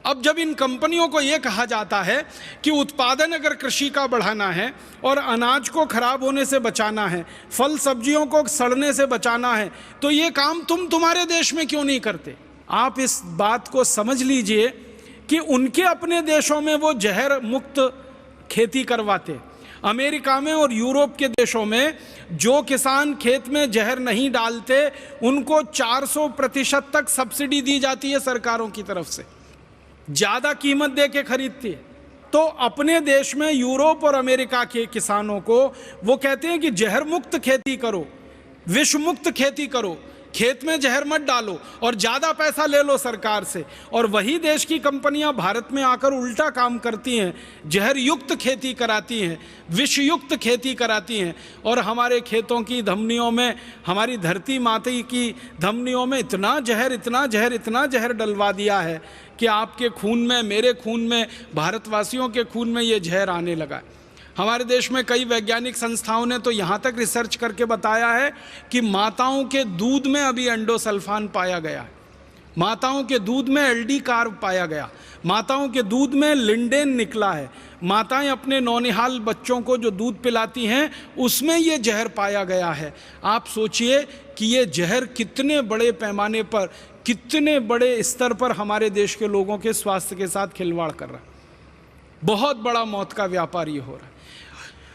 अब जब इन कंपनियों को ये कहा जाता है कि उत्पादन अगर कृषि का बढ़ाना है और अनाज को खराब होने से बचाना है, फल सब्जियों को सड़ने से बचाना है, तो ये काम तुम्हारे देश में क्यों नहीं करते? आप इस बात को समझ लीजिए कि उनके अपने देशों में वो जहर मुक्त खेती करवाते। अमेरिका में और यूरोप के देशों में जो किसान खेत में जहर नहीं डालते उनको 400% तक सब्सिडी दी जाती है सरकारों की तरफ से, ज़्यादा कीमत दे के खरीदती है। तो अपने देश में यूरोप और अमेरिका के किसानों को वो कहते हैं कि जहर मुक्त खेती करो, विष मुक्त खेती करो, खेत में जहर मत डालो और ज़्यादा पैसा ले लो सरकार से। और वही देश की कंपनियां भारत में आकर उल्टा काम करती हैं, जहर युक्त खेती कराती हैं, विष युक्त खेती कराती हैं और हमारे खेतों की धमनियों में, हमारी धरती माता की धमनियों में इतना जहर डलवा दिया है कि आपके खून में, मेरे खून में, भारतवासियों के खून में ये जहर आने लगा है। हमारे देश में कई वैज्ञानिक संस्थाओं ने तो यहाँ तक रिसर्च करके बताया है कि माताओं के दूध में अभी एंडोसल्फान पाया गया है, माताओं के दूध में एल्डी कार्ब पाया गया, माताओं के दूध में लिंडेन निकला है, माताएं अपने नौनिहाल बच्चों को जो दूध पिलाती हैं उसमें ये जहर पाया गया है। आप सोचिए कि ये जहर कितने बड़े पैमाने पर, कितने बड़े स्तर पर हमारे देश के लोगों के स्वास्थ्य के साथ खिलवाड़ कर रहा है। बहुत बड़ा मौत का व्यापार ये हो रहा है।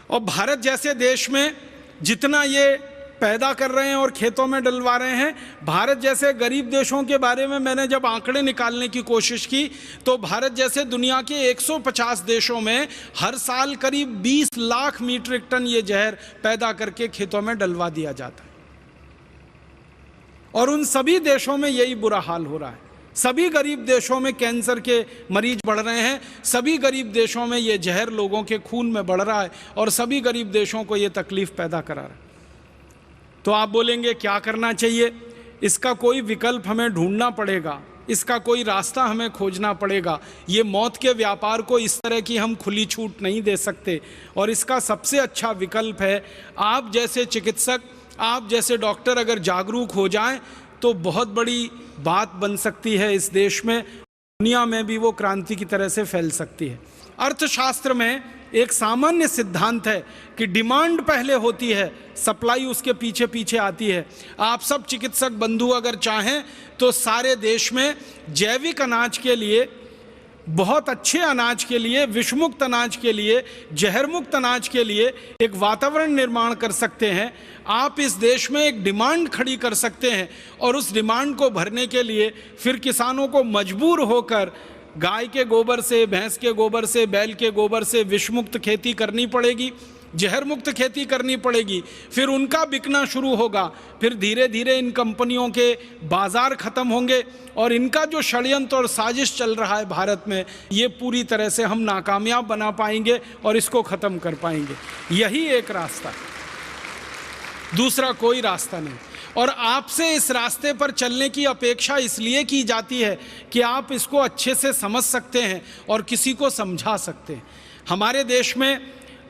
और भारत जैसे देश में जितना ये पैदा कर रहे हैं और खेतों में डलवा रहे हैं, भारत जैसे गरीब देशों के बारे में मैंने जब आंकड़े निकालने की कोशिश की तो भारत जैसे दुनिया के 150 देशों में हर साल करीब 20 लाख मीट्रिक टन ये जहर पैदा करके खेतों में डलवा दिया जाता है। और उन सभी देशों में यही बुरा हाल हो रहा है। सभी गरीब देशों में कैंसर के मरीज बढ़ रहे हैं, सभी गरीब देशों में ये जहर लोगों के खून में बढ़ रहा है और सभी गरीब देशों को ये तकलीफ पैदा करा रहा है। तो आप बोलेंगे क्या करना चाहिए? इसका कोई विकल्प हमें ढूंढना पड़ेगा, इसका कोई रास्ता हमें खोजना पड़ेगा। ये मौत के व्यापार को इस तरह की हम खुली छूट नहीं दे सकते। और इसका सबसे अच्छा विकल्प है आप जैसे चिकित्सक, आप जैसे डॉक्टर अगर जागरूक हो जाएं तो बहुत बड़ी बात बन सकती है इस देश में, दुनिया में भी वो क्रांति की तरह से फैल सकती है। अर्थशास्त्र में एक सामान्य सिद्धांत है कि डिमांड पहले होती है, सप्लाई उसके पीछे पीछे आती है। आप सब चिकित्सक बंधु अगर चाहें तो सारे देश में जैविक अनाज के लिए, बहुत अच्छे अनाज के लिए, विषमुक्त अनाज के लिए, जहरमुक्त अनाज के लिए एक वातावरण निर्माण कर सकते हैं। आप इस देश में एक डिमांड खड़ी कर सकते हैं और उस डिमांड को भरने के लिए फिर किसानों को मजबूर होकर गाय के गोबर से, भैंस के गोबर से, बैल के गोबर से विषमुक्त खेती करनी पड़ेगी, जहर मुक्त खेती करनी पड़ेगी। फिर उनका बिकना शुरू होगा, फिर धीरे धीरे इन कंपनियों के बाजार खत्म होंगे और इनका जो षड्यंत्र और साजिश चल रहा है भारत में, ये पूरी तरह से हम नाकामयाब बना पाएंगे और इसको ख़त्म कर पाएंगे। यही एक रास्ता है, दूसरा कोई रास्ता नहीं। और आपसे इस रास्ते पर चलने की अपेक्षा इसलिए की जाती है कि आप इसको अच्छे से समझ सकते हैं और किसी को समझा सकते हैं। हमारे देश में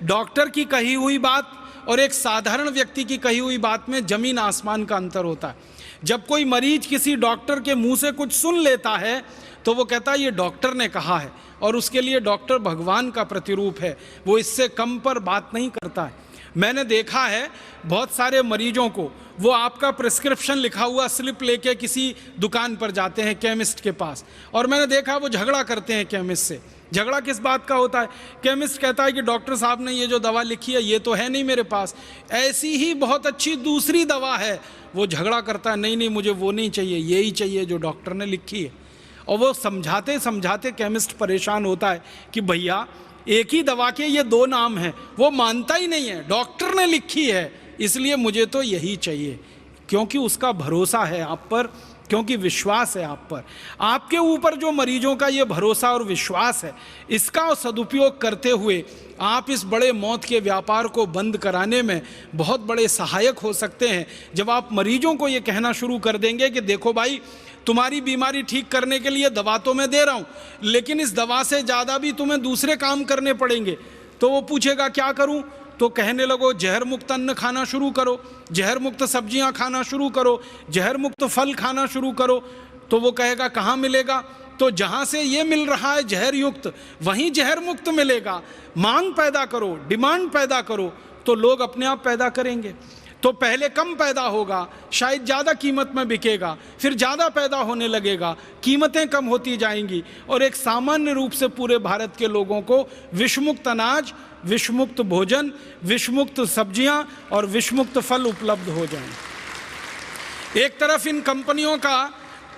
डॉक्टर की कही हुई बात और एक साधारण व्यक्ति की कही हुई बात में जमीन आसमान का अंतर होता है। जब कोई मरीज किसी डॉक्टर के मुंह से कुछ सुन लेता है तो वो कहता है ये डॉक्टर ने कहा है, और उसके लिए डॉक्टर भगवान का प्रतिरूप है, वो इससे कम पर बात नहीं करता है। मैंने देखा है बहुत सारे मरीजों को, वो आपका प्रिस्क्रिप्शन लिखा हुआ स्लिप लेके किसी दुकान पर जाते हैं, केमिस्ट के पास, और मैंने देखा वो झगड़ा करते हैं केमिस्ट से। झगड़ा किस बात का होता है? केमिस्ट कहता है कि डॉक्टर साहब ने ये जो दवा लिखी है ये तो है नहीं मेरे पास, ऐसी ही बहुत अच्छी दूसरी दवा है। वो झगड़ा करता है, नहीं नहीं मुझे वो नहीं चाहिए, यही चाहिए जो डॉक्टर ने लिखी है। और वो समझाते समझाते केमिस्ट परेशान होता है कि भैया एक ही दवा के ये दो नाम हैं। वो मानता ही नहीं है, डॉक्टर ने लिखी है इसलिए मुझे तो यही चाहिए, क्योंकि उसका भरोसा है आप पर, क्योंकि विश्वास है आप पर। आपके ऊपर जो मरीजों का ये भरोसा और विश्वास है, इसका सदुपयोग करते हुए आप इस बड़े मौत के व्यापार को बंद कराने में बहुत बड़े सहायक हो सकते हैं। जब आप मरीजों को ये कहना शुरू कर देंगे कि देखो भाई, तुम्हारी बीमारी ठीक करने के लिए दवा तो मैं दे रहा हूँ, लेकिन इस दवा से ज़्यादा भी तुम्हें दूसरे काम करने पड़ेंगे, तो वो पूछेगा क्या करूँ? तो कहने लगो जहर मुक्त अन्न खाना शुरू करो, जहर मुक्त सब्जियां खाना शुरू करो, जहर मुक्त फल खाना शुरू करो। तो वो कहेगा कहाँ मिलेगा? तो जहाँ से ये मिल रहा है जहर युक्त, वहीं जहर मुक्त मिलेगा। मांग पैदा करो, डिमांड पैदा करो, तो लोग अपने आप पैदा करेंगे। तो पहले कम पैदा होगा, शायद ज़्यादा कीमत में बिकेगा, फिर ज़्यादा पैदा होने लगेगा, कीमतें कम होती जाएंगी, और एक सामान्य रूप से पूरे भारत के लोगों को विषमुक्त अनाज, विषमुक्त भोजन, विषमुक्त सब्जियां और विषमुक्त फल उपलब्ध हो जाएं। एक तरफ इन कंपनियों का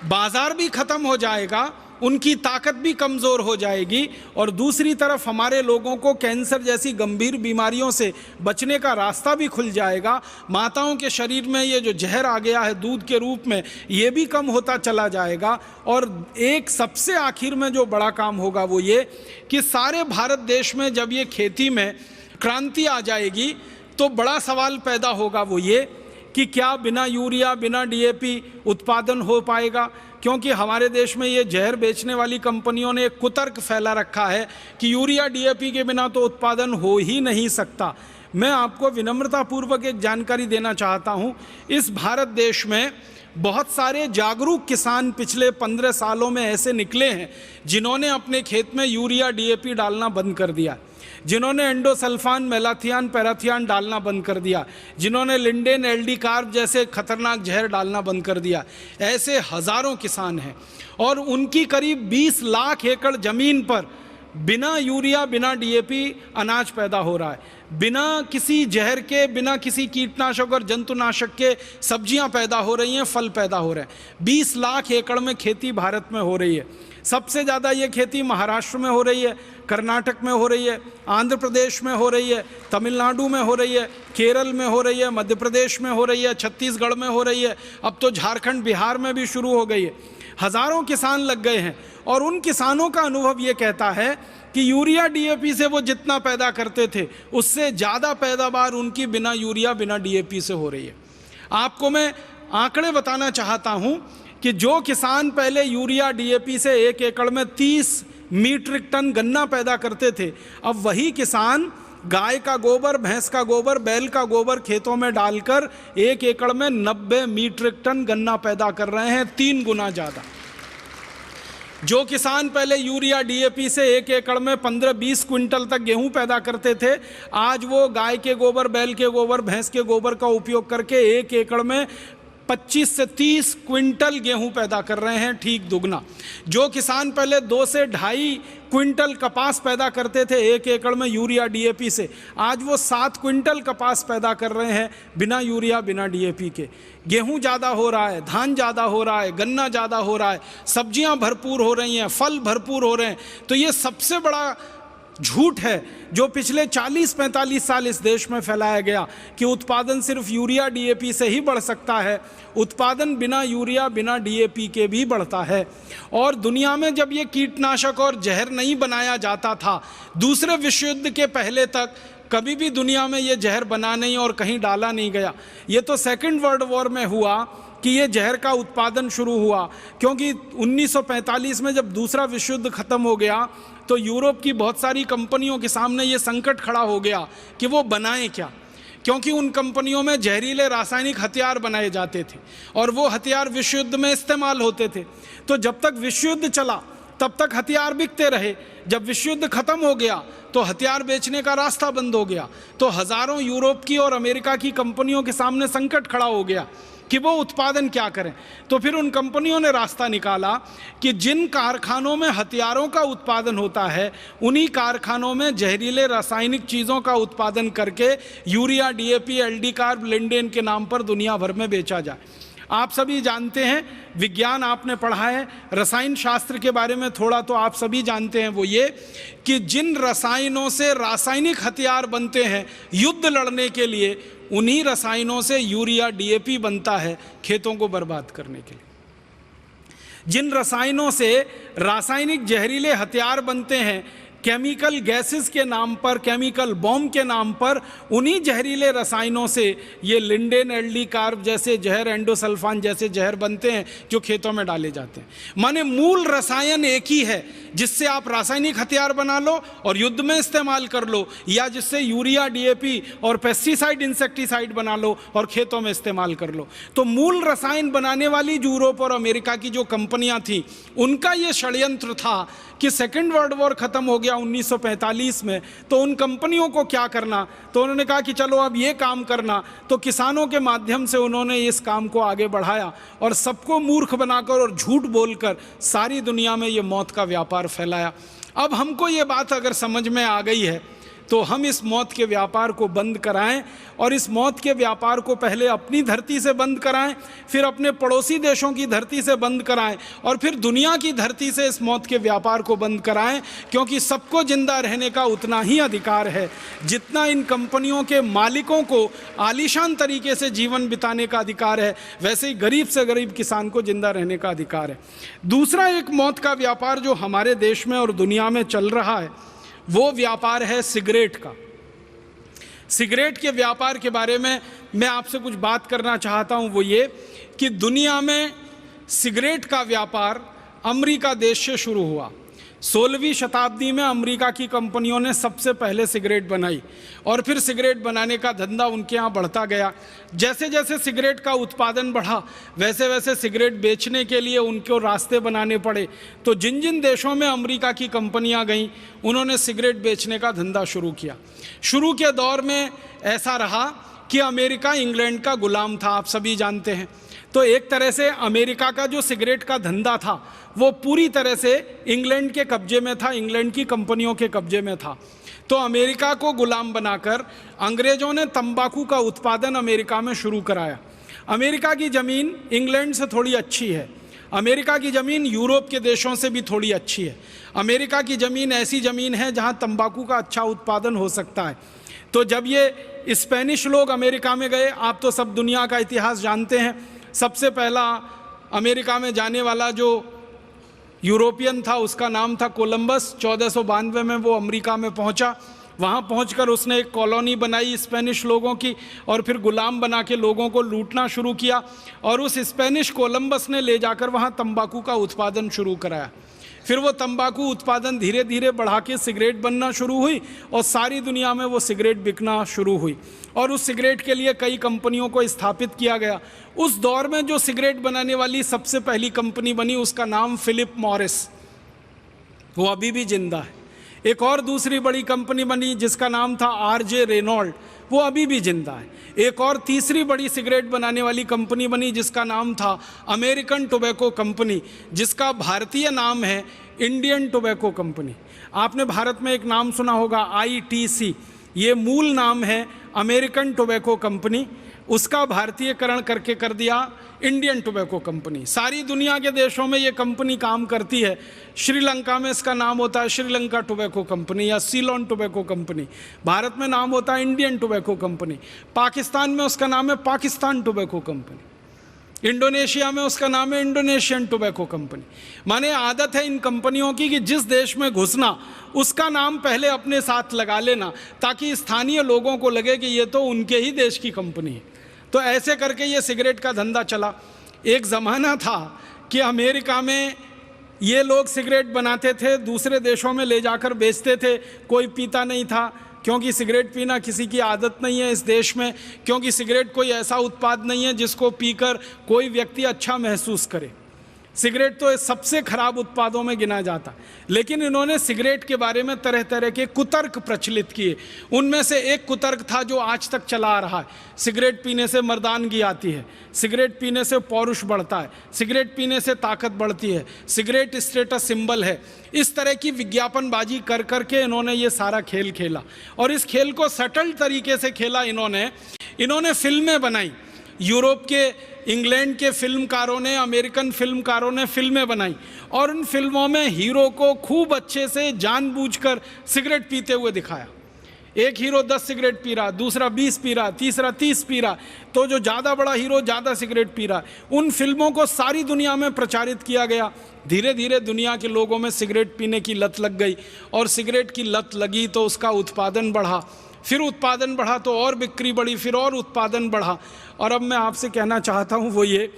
बाजार भी खत्म हो जाएगा, उनकी ताकत भी कमज़ोर हो जाएगी, और दूसरी तरफ हमारे लोगों को कैंसर जैसी गंभीर बीमारियों से बचने का रास्ता भी खुल जाएगा। माताओं के शरीर में ये जो जहर आ गया है दूध के रूप में, ये भी कम होता चला जाएगा। और एक सबसे आखिर में जो बड़ा काम होगा वो ये कि सारे भारत देश में जब ये खेती में क्रांति आ जाएगी, तो बड़ा सवाल पैदा होगा वो ये कि क्या बिना यूरिया, बिना डीएपी उत्पादन हो पाएगा? क्योंकि हमारे देश में ये जहर बेचने वाली कंपनियों ने एक कुतर्क फैला रखा है कि यूरिया डीएपी के बिना तो उत्पादन हो ही नहीं सकता। मैं आपको विनम्रतापूर्वक एक जानकारी देना चाहता हूँ। इस भारत देश में बहुत सारे जागरूक किसान पिछले 15 सालों में ऐसे निकले हैं जिन्होंने अपने खेत में यूरिया डीएपी डालना बंद कर दिया, जिन्होंने एंडोसल्फान, मेलाथियान, पैराथियान डालना बंद कर दिया, जिन्होंने लिंडेन, एलडी कार्ब जैसे खतरनाक जहर डालना बंद कर दिया। ऐसे हज़ारों किसान हैं, और उनकी करीब 20 लाख एकड़ ज़मीन पर बिना यूरिया, बिना डीएपी अनाज पैदा हो रहा है, बिना किसी जहर के, बिना किसी कीटनाशक और जंतुनाशक के सब्जियां पैदा हो रही हैं, फल पैदा हो रहे हैं। 20 लाख एकड़ में खेती भारत में हो रही है। सबसे ज़्यादा ये खेती महाराष्ट्र में हो रही है, कर्नाटक में हो रही है, आंध्र प्रदेश में हो रही है, तमिलनाडु में हो रही है, केरल में हो रही है, मध्य प्रदेश में हो रही है, छत्तीसगढ़ में हो रही है, अब तो झारखंड, बिहार में भी शुरू हो गई है। हज़ारों किसान लग गए हैं, और उन किसानों का अनुभव ये कहता है कि यूरिया डीएपी से वो जितना पैदा करते थे उससे ज़्यादा पैदावार उनकी बिना यूरिया, बिना डीएपी से हो रही है। आपको मैं आंकड़े बताना चाहता हूँ कि जो किसान पहले यूरिया डीएपी से 1 एकड़ में 30 मीट्रिक टन गन्ना पैदा करते थे, अब वही किसान गाय का गोबर, भैंस का गोबर, बैल का गोबर खेतों में डालकर 1 एकड़ में 90 मीट्रिक टन गन्ना पैदा कर रहे हैं, 3 गुना ज़्यादा। जो किसान पहले यूरिया डीएपी से 1 एकड़ में 15-20 क्विंटल तक गेहूं पैदा करते थे, आज वो गाय के गोबर, बैल के गोबर, भैंस के गोबर का उपयोग करके 1 एकड़ में 25 से 30 क्विंटल गेहूं पैदा कर रहे हैं, ठीक दुगना। जो किसान पहले 2 से 2.5 क्विंटल कपास पैदा करते थे 1 एकड़ में यूरिया डीएपी से, आज वो 7 क्विंटल कपास पैदा कर रहे हैं बिना यूरिया, बिना डीएपी के। गेहूं ज़्यादा हो रहा है, धान ज़्यादा हो रहा है, गन्ना ज़्यादा हो रहा है, सब्जियां भरपूर हो रही हैं, फल भरपूर हो रहे हैं। तो ये सबसे बड़ा झूठ है जो पिछले 40-45 साल इस देश में फैलाया गया कि उत्पादन सिर्फ यूरिया डीएपी से ही बढ़ सकता है। उत्पादन बिना यूरिया, बिना डीएपी के भी बढ़ता है। और दुनिया में जब ये कीटनाशक और जहर नहीं बनाया जाता था, दूसरे विश्व युद्ध के पहले तक कभी भी दुनिया में ये जहर बना नहीं और कहीं डाला नहीं गया। ये तो सेकेंड वर्ल्ड वॉर में हुआ कि ये जहर का उत्पादन शुरू हुआ, क्योंकि 1945 में जब दूसरा विश्व युद्ध खत्म हो गया तो यूरोप की बहुत सारी कंपनियों के सामने ये संकट खड़ा हो गया कि वो बनाएं क्या, क्योंकि उन कंपनियों में जहरीले रासायनिक हथियार बनाए जाते थे और वो हथियार विश्व युद्ध में इस्तेमाल होते थे। तो जब तक विश्व युद्ध चला तब तक हथियार बिकते रहे, जब विश्व युद्ध खत्म हो गया तो हथियार बेचने का रास्ता बंद हो गया। तो हज़ारों यूरोप की और अमेरिका की कंपनियों के सामने संकट खड़ा हो गया कि वो उत्पादन क्या करें। तो फिर उन कंपनियों ने रास्ता निकाला कि जिन कारखानों में हथियारों का उत्पादन होता है उन्हीं कारखानों में जहरीले रासायनिक चीज़ों का उत्पादन करके urea, DAP, LD carb, lindane के नाम पर दुनिया भर में बेचा जाए। आप सभी जानते हैं, विज्ञान आपने पढ़ा है, रसायन शास्त्र के बारे में थोड़ा तो आप सभी जानते हैं। वो ये कि जिन रसायनों से रासायनिक हथियार बनते हैं युद्ध लड़ने के लिए, उन्हीं रसायनों से यूरिया, डीएपी बनता है खेतों को बर्बाद करने के लिए। जिन रसायनों से रासायनिक जहरीले हथियार बनते हैं केमिकल गैसेस के नाम पर, केमिकल बॉम्ब के नाम पर उन्हीं जहरीले रसायनों से ये लिंडेन एल्डी कार्ब जैसे जहर, एंडोसल्फान जैसे जहर बनते हैं जो खेतों में डाले जाते हैं। माने मूल रसायन एक ही है जिससे आप रासायनिक हथियार बना लो और युद्ध में इस्तेमाल कर लो, या जिससे यूरिया, डीएपी और पेस्टिसाइड, इंसेक्टिसाइड बना लो और खेतों में इस्तेमाल कर लो। तो मूल रसायन बनाने वाली जो यूरोप और अमेरिका की जो कंपनियां थी, उनका ये षड्यंत्र था कि सेकेंड वर्ल्ड वॉर खत्म हो गया 1945 में, तो उन कंपनियों को क्या करना, तो उन्होंने कहा कि चलो अब ये काम करना। तो किसानों के माध्यम से उन्होंने इस काम को आगे बढ़ाया और सबको मूर्ख बनाकर और झूठ बोलकर सारी दुनिया में ये मौत का व्यापार फैलाया। अब हमको ये बात अगर समझ में आ गई है तो हम इस मौत के व्यापार को बंद कराएं, और इस मौत के व्यापार को पहले अपनी धरती से बंद कराएं, फिर अपने पड़ोसी देशों की धरती से बंद कराएं, और फिर दुनिया की धरती से इस मौत के व्यापार को बंद कराएं। क्योंकि सबको जिंदा रहने का उतना ही अधिकार है जितना इन कंपनियों के मालिकों को आलीशान तरीके से जीवन बिताने का अधिकार है, वैसे ही गरीब से गरीब किसान को जिंदा रहने का अधिकार है। दूसरा एक मौत का व्यापार जो हमारे देश में और दुनिया में चल रहा है, वो व्यापार है सिगरेट का। सिगरेट के व्यापार के बारे में मैं आपसे कुछ बात करना चाहता हूं। वो ये कि दुनिया में सिगरेट का व्यापार अमेरिका देश से शुरू हुआ। 16वीं शताब्दी में अमेरिका की कंपनियों ने सबसे पहले सिगरेट बनाई और फिर सिगरेट बनाने का धंधा उनके यहाँ बढ़ता गया। जैसे जैसे सिगरेट का उत्पादन बढ़ा वैसे वैसे सिगरेट बेचने के लिए उनको रास्ते बनाने पड़े। तो जिन जिन देशों में अमेरिका की कंपनियां गईं उन्होंने सिगरेट बेचने का धंधा शुरू किया। शुरू के दौर में ऐसा रहा कि अमेरिका इंग्लैंड का गुलाम था, आप सभी जानते हैं। तो एक तरह से अमेरिका का जो सिगरेट का धंधा था वो पूरी तरह से इंग्लैंड के कब्जे में था, इंग्लैंड की कंपनियों के कब्जे में था। तो अमेरिका को गुलाम बनाकर अंग्रेजों ने तंबाकू का उत्पादन अमेरिका में शुरू कराया। अमेरिका की ज़मीन इंग्लैंड से थोड़ी अच्छी है, अमेरिका की ज़मीन यूरोप के देशों से भी थोड़ी अच्छी है। अमेरिका की ज़मीन ऐसी ज़मीन है जहाँ तंबाकू का अच्छा उत्पादन हो सकता है। तो जब ये स्पेनिश लोग अमेरिका में गए, आप तो सब दुनिया का इतिहास जानते हैं, सबसे पहला अमेरिका में जाने वाला जो यूरोपियन था उसका नाम था कोलंबस। 1492 में वो अमेरिका में पहुंचा। वहाँ पहुंचकर उसने एक कॉलोनी बनाई स्पेनिश लोगों की और फिर गुलाम बना के लोगों को लूटना शुरू किया। और उस स्पेनिश कोलंबस ने ले जाकर वहाँ तंबाकू का उत्पादन शुरू कराया। फिर वो तंबाकू उत्पादन धीरे धीरे बढ़ा के सिगरेट बनना शुरू हुई और सारी दुनिया में वो सिगरेट बिकना शुरू हुई और उस सिगरेट के लिए कई कंपनियों को स्थापित किया गया। उस दौर में जो सिगरेट बनाने वाली सबसे पहली कंपनी बनी उसका नाम फिलिप मॉरिस, वो अभी भी जिंदा है। एक और दूसरी बड़ी कंपनी बनी जिसका नाम था आरजे रेनॉल्ड, वो अभी भी जिंदा है। एक और तीसरी बड़ी सिगरेट बनाने वाली कंपनी बनी जिसका नाम था अमेरिकन टोबैको कंपनी, जिसका भारतीय नाम है इंडियन टोबैको कंपनी। आपने भारत में एक नाम सुना होगा ITC, ये मूल नाम है अमेरिकन टोबैको कंपनी, उसका भारतीयकरण करके कर दिया इंडियन टोबैको कंपनी। सारी दुनिया के देशों में ये कंपनी काम करती है। श्रीलंका में इसका नाम होता है श्रीलंका टोबैको कंपनी या सीलोन टोबैको कंपनी। भारत में नाम होता है इंडियन टोबैको कंपनी। पाकिस्तान में उसका नाम है पाकिस्तान टोबैको कंपनी। इंडोनेशिया में उसका नाम है इंडोनेशियन टोबैको कंपनी। माने आदत है इन कंपनियों की कि जिस देश में घुसना उसका नाम पहले अपने साथ लगा लेना ताकि स्थानीय लोगों को लगे कि ये तो उनके ही देश की कंपनी है। तो ऐसे करके ये सिगरेट का धंधा चला। एक ज़माना था कि अमेरिका में ये लोग सिगरेट बनाते थे, दूसरे देशों में ले जाकर बेचते थे, कोई पीता नहीं था क्योंकि सिगरेट पीना किसी की आदत नहीं है इस देश में, क्योंकि सिगरेट कोई ऐसा उत्पाद नहीं है जिसको पीकर कोई व्यक्ति अच्छा महसूस करे। सिगरेट तो सबसे खराब उत्पादों में गिना जाता। लेकिन इन्होंने सिगरेट के बारे में तरह तरह के कुतर्क प्रचलित किए। उनमें से एक कुतर्क था जो आज तक चला आ रहा है, सिगरेट पीने से मर्दानगी आती है, सिगरेट पीने से पौरुष बढ़ता है, सिगरेट पीने से ताकत बढ़ती है, सिगरेट स्टेटस सिंबल है। इस तरह की विज्ञापनबाजी कर करके इन्होंने ये सारा खेल खेला और इस खेल को सटल तरीके से खेला। इन्होंने फिल्में बनाई। यूरोप के, इंग्लैंड के फिल्मकारों ने, अमेरिकन फिल्मकारों ने फिल्में बनाई और उन फिल्मों में हीरो को खूब अच्छे से जानबूझकर सिगरेट पीते हुए दिखाया। एक हीरो 10 सिगरेट पी रहा, दूसरा 20 पी रहा, तीसरा 30 पी रहा, तो जो ज़्यादा बड़ा हीरो ज़्यादा सिगरेट पी रहा है। उन फिल्मों को सारी दुनिया में प्रचारित किया गया। धीरे धीरे दुनिया के लोगों में सिगरेट पीने की लत लग गई, और सिगरेट की लत लगी तो उसका उत्पादन बढ़ा, फिर उत्पादन बढ़ा तो और बिक्री बढ़ी, फिर और उत्पादन बढ़ा। और अब मैं आपसे कहना चाहता हूँ वो ये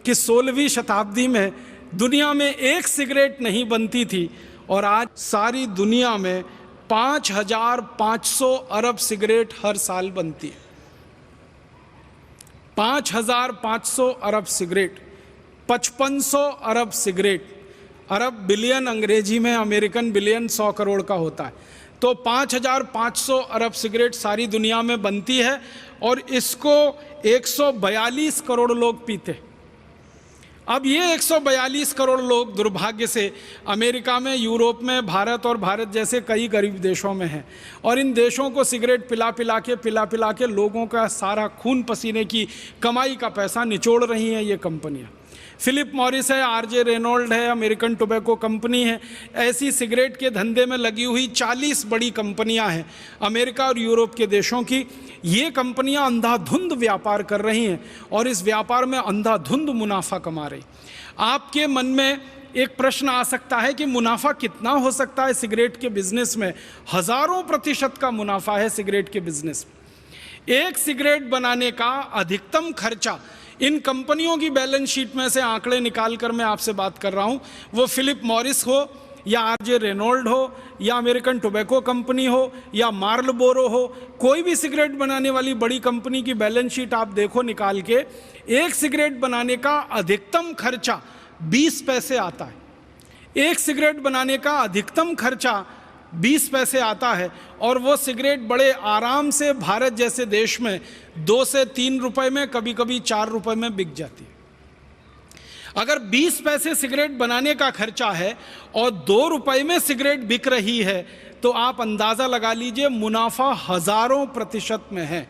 कि 16वीं शताब्दी में दुनिया में एक सिगरेट नहीं बनती थी, और आज सारी दुनिया में 5,500 अरब सिगरेट हर साल बनती है। 5,500 अरब सिगरेट, 5500 अरब सिगरेट। अरब बिलियन अंग्रेजी में, अमेरिकन बिलियन 100 करोड़ का होता है। तो 5,500 अरब सिगरेट सारी दुनिया में बनती है, और इसको 142 करोड़ लोग पीते। अब ये 142 करोड़ लोग दुर्भाग्य से अमेरिका में, यूरोप में, भारत और भारत जैसे कई गरीब देशों में हैं, और इन देशों को सिगरेट पिला पिला के लोगों का सारा खून पसीने की कमाई का पैसा निचोड़ रही हैं ये कंपनियां। फिलिप मॉरिस है, आरजे रेनॉल्ड है, अमेरिकन टोबैको कंपनी है। ऐसी सिगरेट के धंधे में लगी हुई 40 बड़ी कंपनियां हैं अमेरिका और यूरोप के देशों की। ये कंपनियां अंधाधुंध व्यापार कर रही हैं, और इस व्यापार में अंधाधुंध मुनाफा कमा रही। आपके मन में एक प्रश्न आ सकता है कि मुनाफा कितना हो सकता है सिगरेट के बिजनेस में? हजारों प्रतिशत का मुनाफा है सिगरेट के बिजनेस में। एक सिगरेट बनाने का अधिकतम खर्चा, इन कंपनियों की बैलेंस शीट में से आंकड़े निकाल कर मैं आपसे बात कर रहा हूं, वो फिलिप मॉरिस हो, या आरजे रेनॉल्ड हो, या अमेरिकन टोबैको कंपनी हो, या मार्लबोरो हो, कोई भी सिगरेट बनाने वाली बड़ी कंपनी की बैलेंस शीट आप देखो निकाल के, एक सिगरेट बनाने का अधिकतम खर्चा 20 पैसे आता है। एक सिगरेट बनाने का अधिकतम खर्चा 20 पैसे आता है, और वो सिगरेट बड़े आराम से भारत जैसे देश में 2 से 3 रुपए में, कभी कभी 4 रुपए में बिक जाती है। अगर 20 पैसे सिगरेट बनाने का खर्चा है और 2 रुपए में सिगरेट बिक रही है, तो आप अंदाज़ा लगा लीजिए मुनाफा हजारों प्रतिशत में है।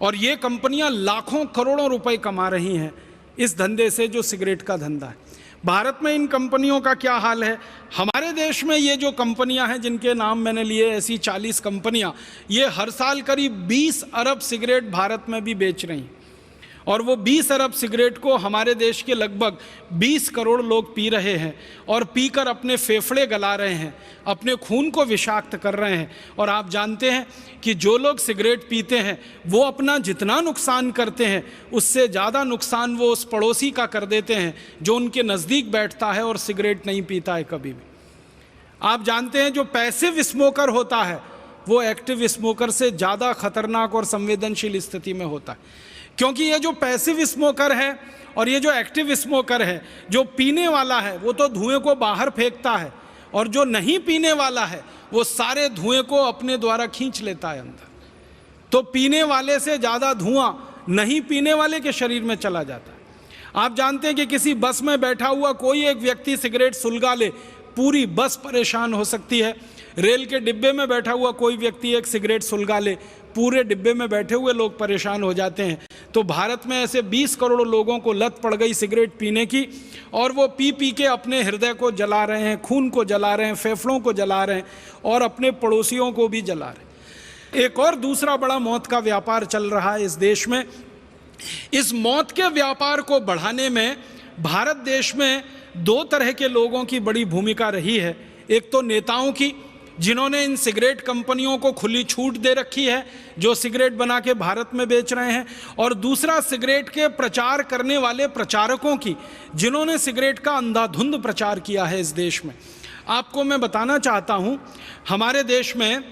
और ये कंपनियां लाखों करोड़ों रुपए कमा रही हैं इस धंधे से, जो सिगरेट का धंधा है। भारत में इन कंपनियों का क्या हाल है? हमारे देश में ये जो कंपनियां हैं जिनके नाम मैंने लिए, ऐसी 40 कंपनियां, ये हर साल करीब 20 अरब सिगरेट भारत में भी बेच रही हैं, और वो 20 अरब सिगरेट को हमारे देश के लगभग 20 करोड़ लोग पी रहे हैं, और पीकर अपने फेफड़े गला रहे हैं, अपने खून को विषाक्त कर रहे हैं। और आप जानते हैं कि जो लोग सिगरेट पीते हैं वो अपना जितना नुकसान करते हैं, उससे ज़्यादा नुकसान वो उस पड़ोसी का कर देते हैं जो उनके नज़दीक बैठता है और सिगरेट नहीं पीता है कभी भी। आप जानते हैं जो पैसिव स्मोकर होता है वो एक्टिव स्मोकर से ज़्यादा खतरनाक और संवेदनशील स्थिति में होता है, क्योंकि ये जो पैसिव स्मोकर है और ये जो एक्टिव स्मोकर है, जो पीने वाला है वो तो धुएं को बाहर फेंकता है, और जो नहीं पीने वाला है वो सारे धुएं को अपने द्वारा खींच लेता है अंदर। तो पीने वाले से ज़्यादा धुआं नहीं पीने वाले के शरीर में चला जाता है। आप जानते हैं कि किसी बस में बैठा हुआ कोई एक व्यक्ति सिगरेट सुलगा ले, पूरी बस परेशान हो सकती है। रेल के डिब्बे में बैठा हुआ कोई व्यक्ति एक सिगरेट सुलगा ले, पूरे डिब्बे में बैठे हुए लोग परेशान हो जाते हैं। तो भारत में ऐसे 20 करोड़ लोगों को लत पड़ गई सिगरेट पीने की, और वो पी पी के अपने हृदय को जला रहे हैं, खून को जला रहे हैं, फेफड़ों को जला रहे हैं, और अपने पड़ोसियों को भी जला रहे हैं। एक और दूसरा बड़ा मौत का व्यापार चल रहा है इस देश में। इस मौत के व्यापार को बढ़ाने में भारत देश में 2 तरह के लोगों की बड़ी भूमिका रही है। एक तो नेताओं की, जिन्होंने इन सिगरेट कंपनियों को खुली छूट दे रखी है, जो सिगरेट बना के भारत में बेच रहे हैं, और दूसरा सिगरेट के प्रचार करने वाले प्रचारकों की, जिन्होंने सिगरेट का अंधाधुंध प्रचार किया है इस देश में। आपको मैं बताना चाहता हूं, हमारे देश में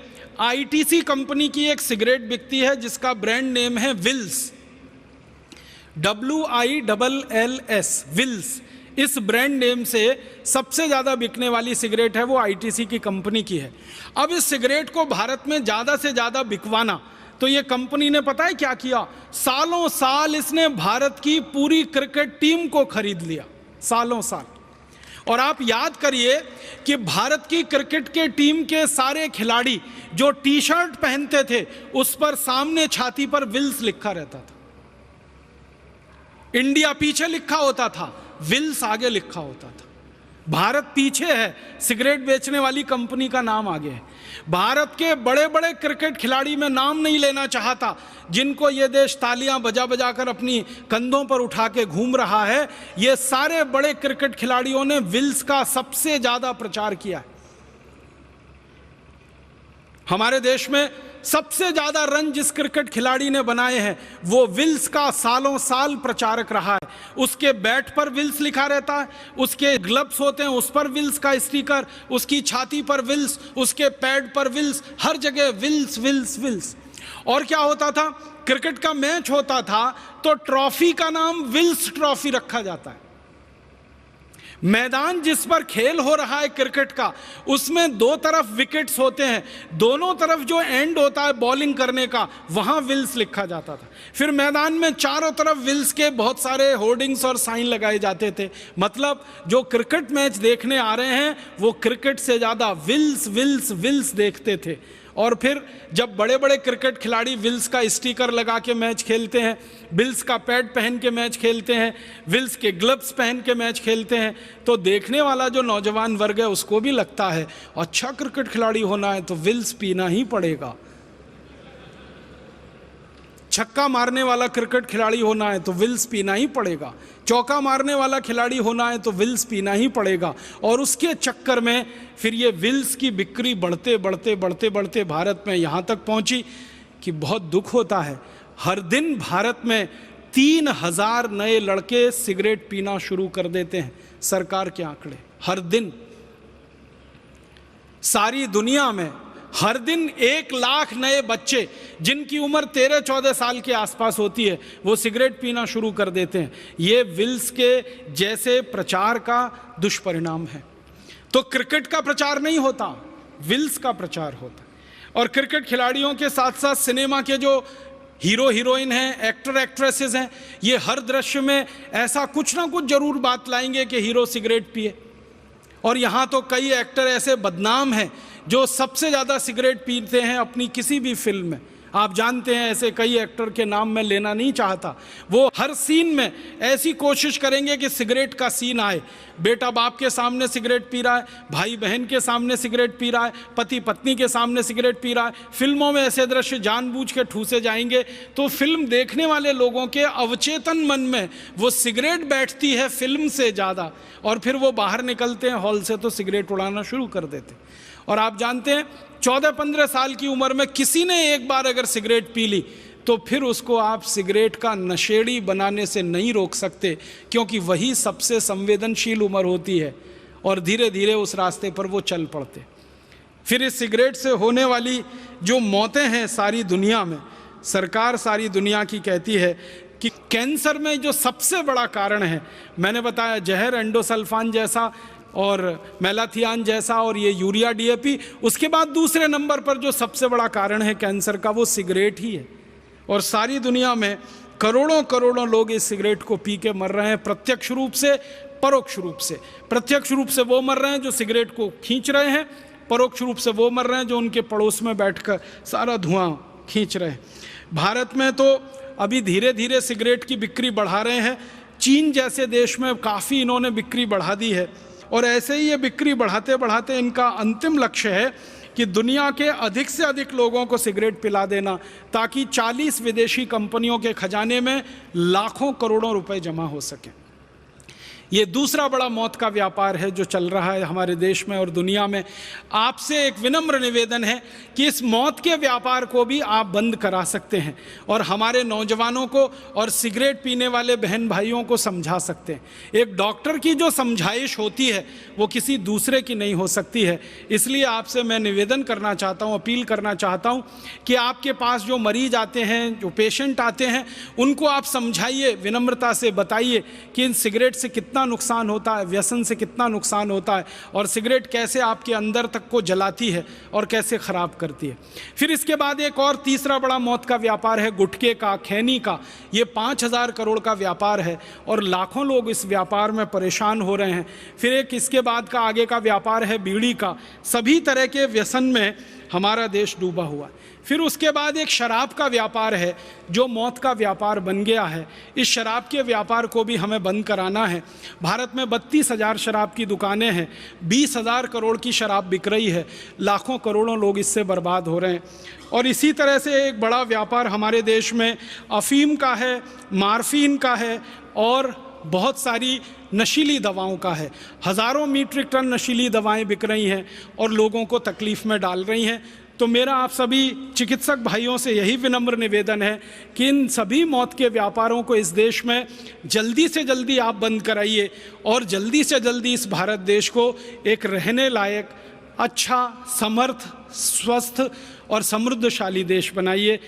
आईटीसी कंपनी की एक सिगरेट बिकती है जिसका ब्रांड नेम है विल्स, WILLS, विल्स। इस ब्रांड नेम से सबसे ज़्यादा बिकने वाली सिगरेट है वो आईटीसी की कंपनी की है। अब इस सिगरेट को भारत में ज़्यादा से ज़्यादा बिकवाना, तो ये कंपनी ने पता है क्या किया? सालों साल इसने भारत की पूरी क्रिकेट टीम को खरीद लिया, सालों साल। और आप याद करिए कि भारत की क्रिकेट के टीम के सारे खिलाड़ी जो टी शर्ट पहनते थे उस पर सामने छाती पर विल्स लिखा रहता था। इंडिया पीछे लिखा होता था, विल्स आगे लिखा होता था। भारत पीछे है, सिगरेट बेचने वाली कंपनी का नाम आगे है। भारत के बड़े बड़े क्रिकेट खिलाड़ी मैं नाम नहीं लेना चाहता, जिनको ये देश तालियां बजा बजा कर अपनी कंधों पर उठा के घूम रहा है, ये सारे बड़े क्रिकेट खिलाड़ियों ने विल्स का सबसे ज्यादा प्रचार किया है। हमारे देश में सबसे ज्यादा रन जिस क्रिकेट खिलाड़ी ने बनाए हैं वो विल्स का सालों साल प्रचारक रहा है। उसके बैट पर विल्स लिखा रहता है, उसके ग्लव्स होते हैं उस पर विल्स का स्टिकर, उसकी छाती पर विल्स, उसके पैड पर विल्स, हर जगह विल्स विल्स विल्स। और क्या होता था, क्रिकेट का मैच होता था तो ट्रॉफी का नाम विल्स ट्रॉफी रखा जाता है। मैदान जिस पर खेल हो रहा है क्रिकेट का, उसमें दो तरफ विकेट्स होते हैं, दोनों तरफ जो एंड होता है बॉलिंग करने का, वहां विल्स लिखा जाता था। फिर मैदान में चारों तरफ विल्स के बहुत सारे होर्डिंग्स और साइन लगाए जाते थे। मतलब जो क्रिकेट मैच देखने आ रहे हैं वो क्रिकेट से ज्यादा विल्स विल्स विल्स देखते थे। और फिर जब बड़े बड़े क्रिकेट खिलाड़ी विल्स का स्टिकर लगा के मैच खेलते हैं, विल्स का पैड पहन के मैच खेलते हैं, विल्स के ग्लव्स पहन के मैच खेलते हैं, तो देखने वाला जो नौजवान वर्ग है उसको भी लगता है अच्छा क्रिकेट खिलाड़ी होना है तो विल्स पीना ही पड़ेगा। छक्का मारने वाला क्रिकेट खिलाड़ी होना है तो विल्स पीना ही पड़ेगा, चौका मारने वाला खिलाड़ी होना है तो विल्स पीना ही पड़ेगा। और उसके चक्कर में फिर ये विल्स की बिक्री बढ़ते बढ़ते बढ़ते बढ़ते भारत में यहाँ तक पहुँची कि बहुत दुख होता है, हर दिन भारत में 3000 नए लड़के सिगरेट पीना शुरू कर देते हैं, सरकार के आंकड़े। हर दिन सारी दुनिया में हर दिन 1 लाख नए बच्चे जिनकी उम्र 13-14 साल के आसपास होती है वो सिगरेट पीना शुरू कर देते हैं। ये विल्स के जैसे प्रचार का दुष्परिणाम है। तो क्रिकेट का प्रचार नहीं होता, विल्स का प्रचार होता। और क्रिकेट खिलाड़ियों के साथ साथ सिनेमा के जो हीरो हीरोइन हैं, एक्टर एक्ट्रेसेस हैं, ये हर दृश्य में ऐसा कुछ ना कुछ जरूर बात लाएंगे कि हीरो सिगरेट पिए। और यहाँ तो कई एक्टर ऐसे बदनाम हैं जो सबसे ज़्यादा सिगरेट पीते हैं अपनी किसी भी फिल्म में। आप जानते हैं ऐसे कई एक्टर के नाम मैं लेना नहीं चाहता, वो हर सीन में ऐसी कोशिश करेंगे कि सिगरेट का सीन आए। बेटा बाप के सामने सिगरेट पी रहा है, भाई बहन के सामने सिगरेट पी रहा है, पति पत्नी के सामने सिगरेट पी रहा है। फिल्मों में ऐसे दृश्य जानबूझ के ठूसे जाएंगे तो फिल्म देखने वाले लोगों के अवचेतन मन में वो सिगरेट बैठती है फिल्म से ज़्यादा, और फिर वो बाहर निकलते हैं हॉल से तो सिगरेट उड़ाना शुरू कर देते। और आप जानते हैं 14-15 साल की उम्र में किसी ने एक बार अगर सिगरेट पी ली तो फिर उसको आप सिगरेट का नशेड़ी बनाने से नहीं रोक सकते, क्योंकि वही सबसे संवेदनशील उम्र होती है और धीरे धीरे उस रास्ते पर वो चल पड़ते। फिर इस सिगरेट से होने वाली जो मौतें हैं सारी दुनिया में, सरकार सारी दुनिया की कहती है कि कैंसर में जो सबसे बड़ा कारण है, मैंने बताया जहर, एंडोसल्फान जैसा और मेलाथियान जैसा और ये यूरिया डीएपी, उसके बाद दूसरे नंबर पर जो सबसे बड़ा कारण है कैंसर का वो सिगरेट ही है। और सारी दुनिया में करोड़ों करोड़ों लोग इस सिगरेट को पी के मर रहे हैं, प्रत्यक्ष रूप से परोक्ष रूप से। प्रत्यक्ष रूप से वो मर रहे हैं जो सिगरेट को खींच रहे हैं, परोक्ष रूप से वो मर रहे हैं जो उनके पड़ोस में बैठकर सारा धुआं खींच रहे हैं। भारत में तो अभी धीरे धीरे सिगरेट की बिक्री बढ़ा रहे हैं, चीन जैसे देश में काफ़ी इन्होंने बिक्री बढ़ा दी है। और ऐसे ही ये बिक्री बढ़ाते बढ़ाते इनका अंतिम लक्ष्य है कि दुनिया के अधिक से अधिक लोगों को सिगरेट पिला देना, ताकि 40 विदेशी कंपनियों के खजाने में लाखों करोड़ों रुपए जमा हो सके। ये दूसरा बड़ा मौत का व्यापार है जो चल रहा है हमारे देश में और दुनिया में। आपसे एक विनम्र निवेदन है कि इस मौत के व्यापार को भी आप बंद करा सकते हैं और हमारे नौजवानों को और सिगरेट पीने वाले बहन भाइयों को समझा सकते हैं। एक डॉक्टर की जो समझाइश होती है वो किसी दूसरे की नहीं हो सकती है। इसलिए आपसे मैं निवेदन करना चाहता हूँ, अपील करना चाहता हूँ कि आपके पास जो मरीज आते हैं, जो पेशेंट आते हैं, उनको आप समझाइए, विनम्रता से बताइए कि इन सिगरेट से कितना नुकसान होता है, व्यसन से कितना नुकसान होता है और सिगरेट कैसे आपके अंदर तक को जलाती है और कैसे खराब करती है। फिर इसके बाद एक और तीसरा बड़ा मौत का व्यापार है गुटखे का, खैनी का। ये 5000 करोड़ का व्यापार है और लाखों लोग इस व्यापार में परेशान हो रहे हैं। फिर एक इसके बाद का आगे का व्यापार है बीड़ी का। सभी तरह के व्यसन में हमारा देश डूबा हुआ। फिर उसके बाद एक शराब का व्यापार है जो मौत का व्यापार बन गया है। इस शराब के व्यापार को भी हमें बंद कराना है। भारत में 32,000 शराब की दुकानें हैं, 20,000 करोड़ की शराब बिक रही है, लाखों करोड़ों लोग इससे बर्बाद हो रहे हैं। और इसी तरह से एक बड़ा व्यापार हमारे देश में अफीम का है, मार्फिन का है और बहुत सारी नशीली दवाओं का है। हज़ारों मीट्रिक टन नशीली दवाएं बिक रही हैं और लोगों को तकलीफ़ में डाल रही हैं। तो मेरा आप सभी चिकित्सक भाइयों से यही विनम्र निवेदन है कि इन सभी मौत के व्यापारों को इस देश में जल्दी से जल्दी आप बंद कराइए और जल्दी से जल्दी इस भारत देश को एक रहने लायक, अच्छा, समर्थ, स्वस्थ और समृद्धशाली देश बनाइए।